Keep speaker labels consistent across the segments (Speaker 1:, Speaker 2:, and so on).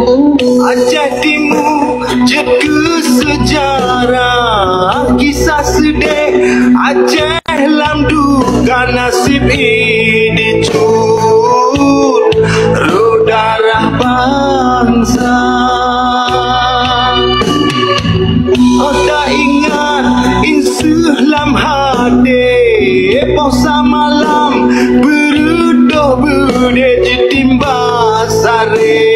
Speaker 1: Aceh Timur jeka sejarah kisah sedih Aceh lamdukan nasib ini cut roh darah bangsa. Tak ingat insuh lam hati pausa malam berudoh berde jitimba sare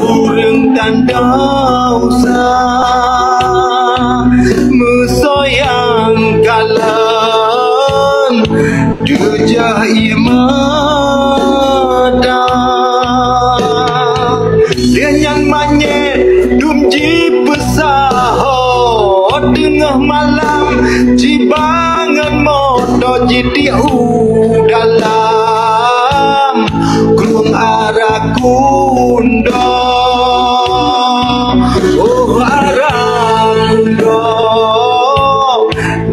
Speaker 1: urang tanda usah mesoyang kalan dujah imada dengan manyet dumji pesahot tengah malam cibangan motor jitiu dalam kurung arah kundo oh arah kundo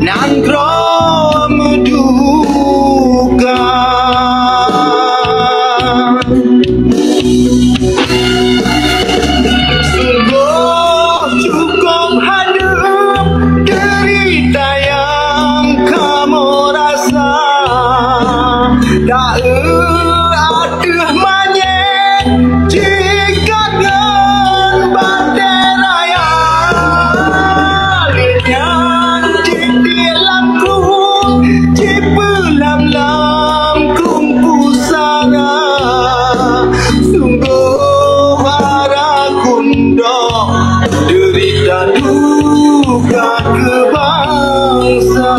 Speaker 1: nangkro meduga tak aduh manyet jika dengan banderaya dengan jitilam kung jipelam lam kung pusara sungguh para kundo derita duka kebangsa.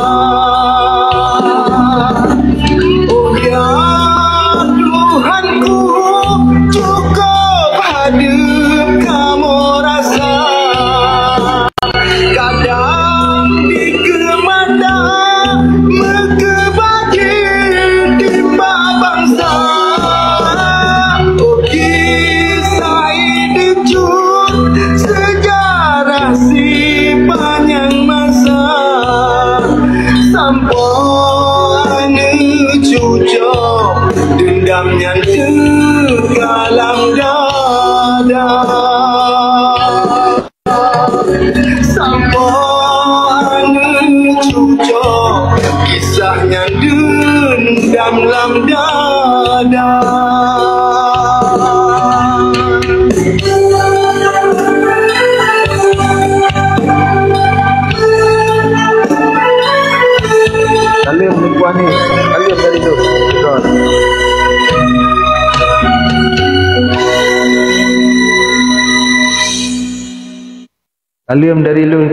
Speaker 1: Dendamnya dalam dada sampai cucok kisahnya dendam dalam dada.
Speaker 2: Kalian menipuan ni, kalian dari tu. Kalian dari lu